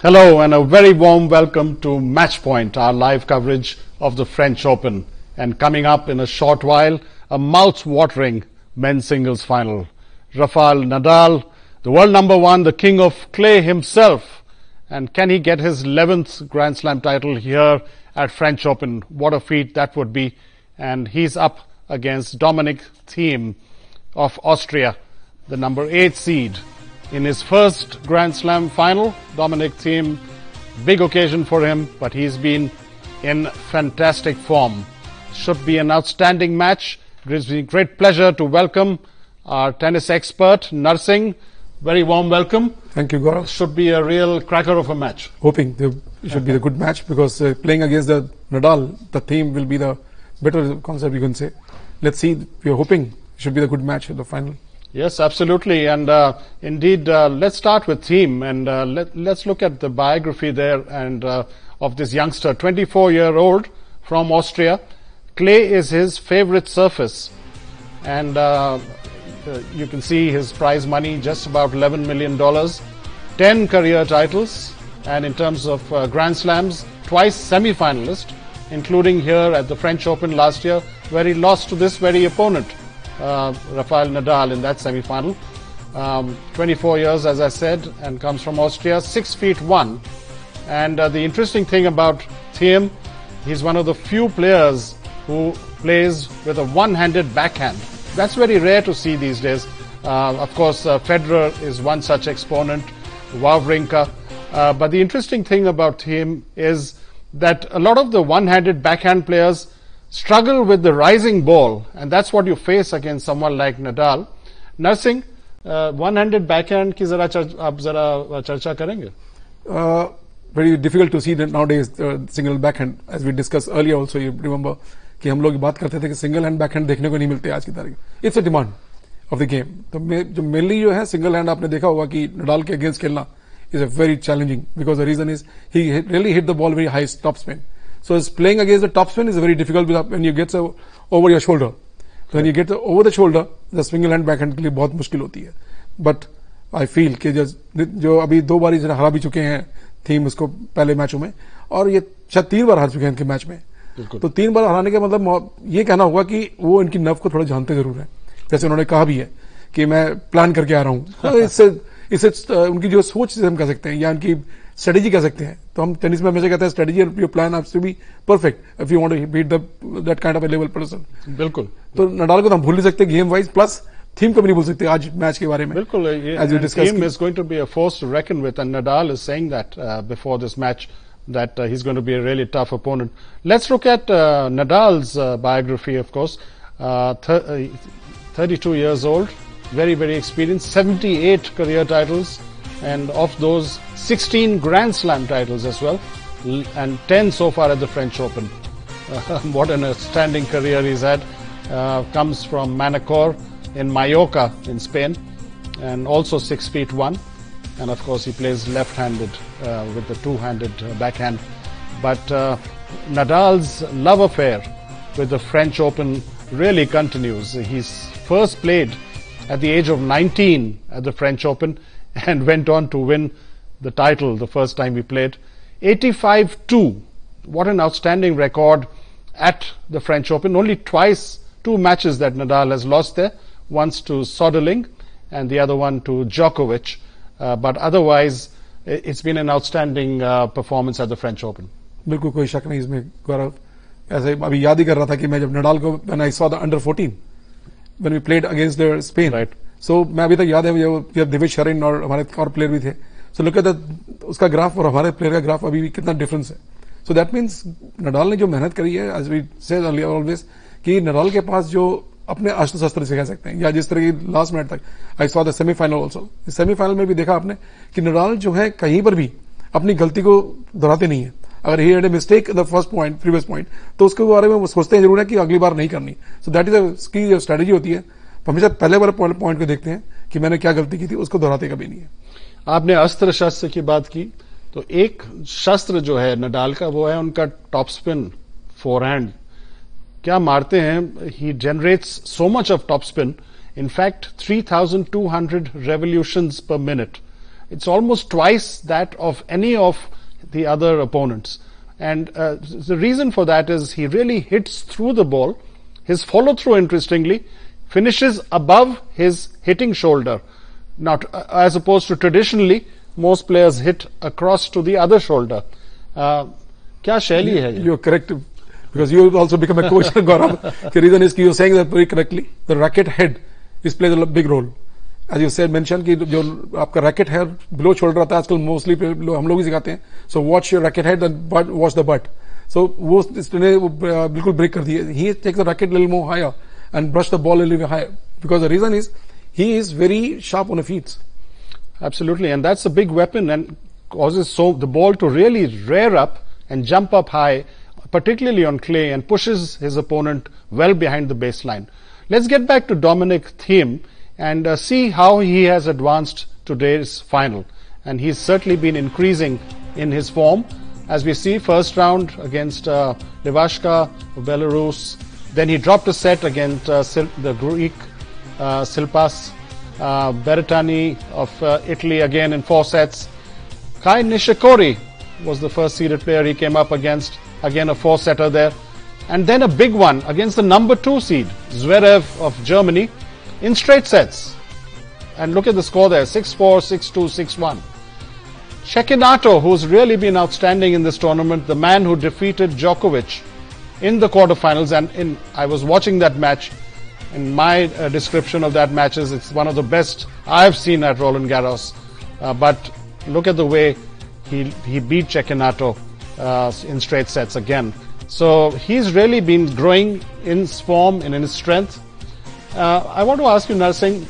Hello and a very warm welcome to Matchpoint, our live coverage of the French Open. And coming up in a short while, a mouth-watering men's singles final. Rafael Nadal, the world number one, the king of clay himself. And can he get his 11th Grand Slam title here at French Open? What a feat that would be. And he's up against Dominic Thiem of Austria, the number 8 seed. In his first Grand Slam final, Dominic Thiem, big occasion for him, but he's been in fantastic form. Should be an outstanding match. It gives me great pleasure to welcome our tennis expert, Narsingh. Very warm welcome. Thank you, Gaurav. Should be a real cracker of a match. Hoping it should be a good match because playing against the Nadal, the Thiem will be the better concept, you can say. Let's see. We are hoping it should be the good match in the final. Yes, absolutely. And indeed, let's start with Thiem and let's look at the biography there and of this youngster, 24-year-old from Austria. Clay is his favorite surface. And you can see his prize money, just about $11 million, 10 career titles, and in terms of Grand Slams, twice semi-finalist, including here at the French Open last year, where he lost to this very opponent, Rafael Nadal, in that semi-final. 24 years, as I said, and comes from Austria, 6'1". And the interesting thing about Thiem, he's one of the few players who plays with a one-handed backhand. That's very rare to see these days. Of course, Federer is one such exponent, Wawrinka. But the interesting thing about Thiem is that a lot of the one-handed backhand players struggle with the rising ball, and that's what you face against someone like Nadal. Narsingh, one-handed backhand ki aap zara charcha karenge? Very difficult to see that nowadays single backhand, as we discussed earlier also. You remember कि हम लोग बात करते थे कि single hand backhand देखने को नहीं मिलते आज की तारीख. It's a demand of the game. तो जो मेनली जो है सिंगल हैंड, आपने देखा होगा कि नडाल के अगेंस्ट खेलना is a very challenging because the reason is he really hit the ball very high top spin. So is playing against the top spin is very difficult when you get over your shoulder. So when you get over the shoulder, the single hand backhand के लिए बहुत मुश्किल होती है. But I feel कि जो अभी 2 बार हरा भी चुके हैं थीम उसको पहले मैचों में, और ये शायद 3 बार हार चुके हैं इनके मैच में. तो 3 बार हराने का मतलब ये कहना होगा कि वो इनकी नर्व को थोड़ा जानते जरूर है. जैसे उन्होंने कहा भी है कि मैं प्लान करके आ रहा हूँ. तो इससे उनकी जो सोच से हम कह सकते हैं या उनकी स्ट्रेटेजी कह सकते हैं. तो हम टेनिस में हमेशा कहते हैं strategy your plan has to be perfect if you want to beat that kind of a level person. बिल्कुल. तो नडाल को तो हम भूल नहीं सकते गेम वाइज, प्लस थीम को भी नहीं भूल सकते आज मैच के बारे में. बिल्कुल. Thiem is going to be a force to reckon with, and Nadal is saying that before this match that he's going to be a really tough opponent. Let's look at Nadal's biography, of course. 32 years old, very, very experienced, 78 career titles, and of those 16 Grand Slam titles as well, and 10 so far at the French Open. What an outstanding career he's had. Comes from Manacor in Mallorca in Spain, and also 6'1", and of course he plays left-handed with the two-handed backhand. But Nadal's love affair with the French Open really continues. He's first played at the age of 19 at the French Open and went on to win the title the first time he played. 85-2. What an outstanding record at the French Open. Only twice, 2 matches that Nadal has lost there. Once to Soderling and the other one to Djokovic. But otherwise, it's been an outstanding performance at the French Open. बिल्कुल कोई शक नहीं इसमें गौरव. ऐसे अभी याद ही कर रहा था कि मैं जब नडाल को when I saw the under 14 when we played against the Spain. Right. So मैं अभी तक याद है दिवेश शरण और हमारे और प्लेयर भी थे. So look at उसका ग्राफ और हमारे प्लेयर का ग्राफ अभी भी कितना डिफरेंस है. So that means नडाल ने जो मेहनत करी है, as we said earlier always, कि नडाल के पास जो अपने अस्त्र शस्त्र से कह सकते हैं, या जिस तरह की लास्ट मिनट तक I saw the semifinal also. Semifinal में भी देखा आपने कि नडाल जो है कहीं पर भी अपनी गलती को दोहराते नहीं है. अगर he had a mistake the first point, previous point, तो उसके बारे में वो सोचते हैं जरूर है कि अगली बार नहीं करनी. सो दैट इज उसकी जो स्ट्रेटेजी होती है, हमेशा पहले वाले पॉइंट को देखते हैं कि मैंने क्या गलती की थी, उसको दोहराते कभी नहीं है. आपने अस्त्र शस्त्र की बात की, तो एक शस्त्र जो है नडाल का वो है उनका टॉप स्पिन फोरहैंड. क्या मारते हैं. He generates so much of topspin. In fact, 3,200 revolutions per minute. It's almost twice that of any of the other opponents. And the reason for that is he really hits through the ball. His follow-through, interestingly, finishes above his hitting shoulder. Now, as opposed to traditionally, most players hit across to the other shoulder. क्या शैली है ये? You're correct, because you also become a coach, Gaurav. The reason is you're saying that very correctly. The racket head is plays a big role. As you said, mentioned कि जो आपका racket head below shoulder आता है आजकल mostly हम लोग भी सिखाते हैं. So watch your racket head and watch the butt. So वो इसने बिल्कुल break कर दिया. He takes the racket a little more higher and brush the ball a little higher, because the reason is he is very sharp on the feet. Absolutely, and that's a big weapon and causes the ball to really rear up and jump up high, particularly on clay, and pushes his opponent well behind the baseline. Let's get back to Dominic Thiem and see how he has advanced today's final. And he's certainly been increasing in his form. As we see, first round against Levashka of Belarus. Then he dropped a set against the Greek Silpas Berrettini of Italy, again in 4 sets. Kai Nishikori was the first seeded player he came up against, again a 4-setter there. And then a big one against the number 2 seed, Zverev of Germany, in straight sets. And look at the score there, 6-4, 6-2, 6-1. Cecchinato, who's really been outstanding in this tournament, the man who defeated Djokovic in the quarterfinals, and I was watching that match. In my description of that match is it's one of the best I've seen at Roland Garros. But look at the way he beat Cecchinato in straight sets again. So he's really been growing in his form and in his strength. I want to ask you, Narsingh,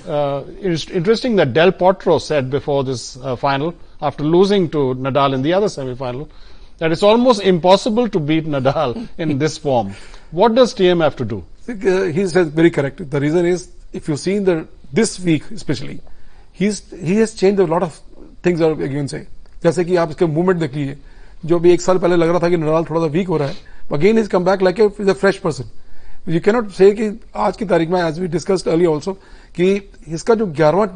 it's interesting that Del Potro said before this final, after losing to Nadal in the other semi-final, that it's almost impossible to beat Nadal in this form. What does Thiem have to do? He says very correct. The reason is, if you've seen this week especially, he has changed a lot of things are again say. जैसे कि आप इसके movement देख लीजिए, जो भी एक साल पहले लग रहा था कि नडाल थोड़ा सा वीक हो रहा है, again is come back like a fresh person. You can not say कि आज की तारीख में, as we discussed early also, कि इसका जो 11वां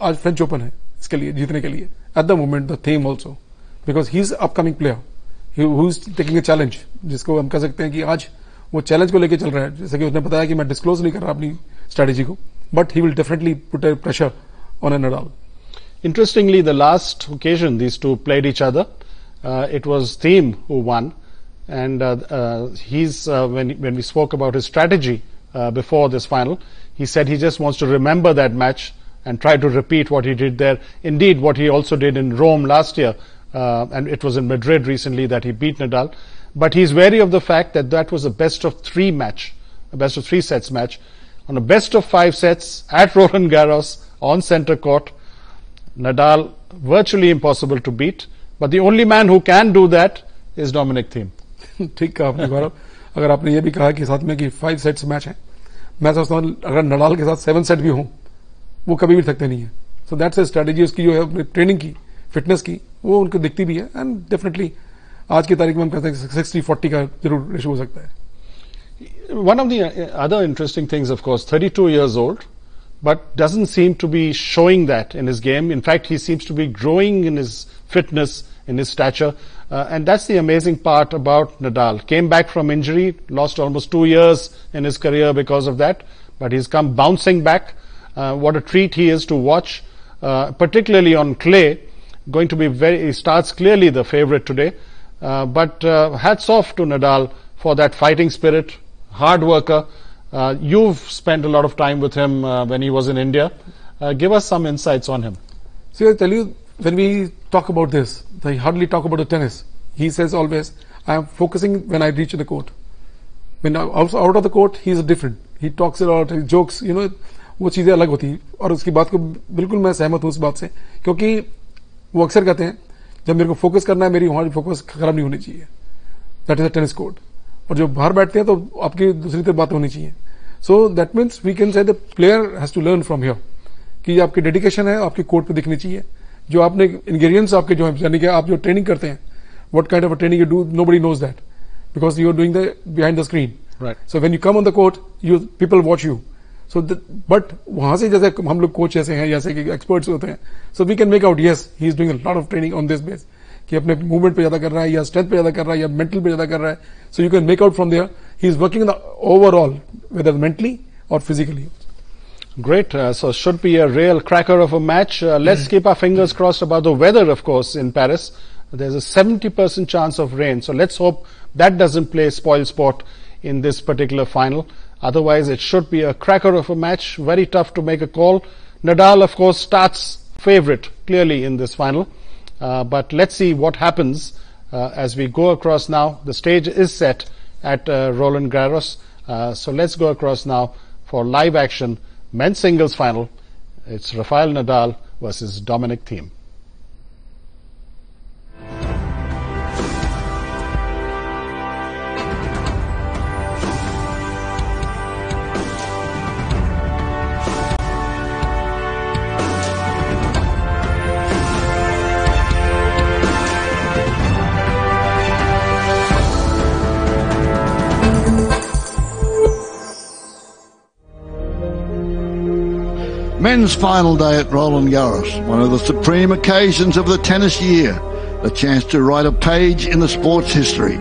आज फ्रेंच ओपन है इसके लिए जीतने के लिए at the moment the theme also, because he is upcoming player who is taking a challenge, जिसको हम कह सकते हैं कि आज वो चैलेंज को लेकर चल रहा है. जैसे कि उसने बताया कि मैं डिस्क्लोज नहीं कर रहा अपनी स्ट्रेटेजी को, but he will definitely put A pressure on A Nadal. Interestingly, the last occasion these two played each other, it was Thiem who won, and when we spoke about his strategy before this final, he said he just wants to remember that match and try to repeat what he did there. Indeed, what he also did in Rome last year, and it was in Madrid recently that he beat Nadal. But he's wary of the fact that that was a best of 3 match, a best of 3 sets match. On a best of 5 sets at Roland Garros on center court, Nadal virtually impossible to beat, but the only man who can do that is Dominic Thiem. ठीक कहा आपने गौरव. अगर आपने ये भी कहा कि साथ में कि 5 सेट्स मैच है, मैं समझता हूँ अगर नडाल के साथ 7 सेट भी हों, वो कभी भी थकते नहीं है. सो दैट्स ए स्ट्रेटेजी उसकी जो है ट्रेनिंग की, फिटनेस की, वो उनको दिखती भी है. एंड डेफिनेटली आज की तारीख में हम कहते हैं 60-40 का जरूर रेशो हो सकता है. One of the other interesting things, of course, 32 years old, but doesn't seem to be showing that in his game. In fact, he seems to be growing in his fitness, in his stature, and that's the amazing part about Nadal. Came back from injury, lost almost 2 years in his career because of that, but he's come bouncing back. What a treat he is to watch, particularly on clay. Going to be he starts clearly the favorite today, but hats off to Nadal for that fighting spirit, hard worker. You've spent a lot of time with him when he was in India. Give us some insights on him. See, I tell you, when we talk about this, I hardly talk about the tennis. He says always, I am focusing when I reach the court. When out of the court, he is different. He talks a lot, he jokes, you know, वो चीजें अलग होती हैं. और उसकी बात को बिल्कुल मैं सहमत हूँ उस बात से, क्योंकि वो अक्सर कहते हैं जब मेरे को फोकस करना है, मेरी वहां फोकस खराब नहीं होनी चाहिए. That is a tennis court. और जो बाहर बैठते हैं तो आपकी दूसरी तरफ बात होनी चाहिए. So that means we can say the player has to learn from here कि आपकी डेडिकेशन है आपकी कोर्ट पे दिखनी चाहिए. जो आपने इंग्रेडिएंट्स आपके जो है, यानी कि आप जो ट्रेनिंग करते हैं, what kind of a training you do, nobody knows that because you are doing the behind the screen. Right. So when you come on the court, people watch you. So, but वहां से जैसे हम लोग coach ऐसे हैं, जैसे कि experts होते हैं, so we can make out yes, he is doing a lot of training on this base. कि अपने मूवमेंट पे ज्यादा कर रहा है, या स्ट्रेंथ पे ज्यादा कर रहा है, या मेंटल पे ज्यादा कर रहा है. So you can make out from there he is working on the overall, whether mentally or physically. Great. So should be a real cracker of a match. Let's keep our fingers crossed about the weather, of course, in Paris. There's a 70% chance of rain. So let's hope that doesn't play spoil sport in this particular final. Otherwise, it should be a cracker of a match. Very tough to make a call. Nadal, of course, starts favorite clearly in this final. But let's see what happens as we go across now. The stage is set at Roland Garros. So let's go across now for live action. Men's singles final. It's Rafael Nadal versus Dominic Thiem. Men's final day at Roland Garros, one of the supreme occasions of the tennis year, the chance to write a page in the sport's history.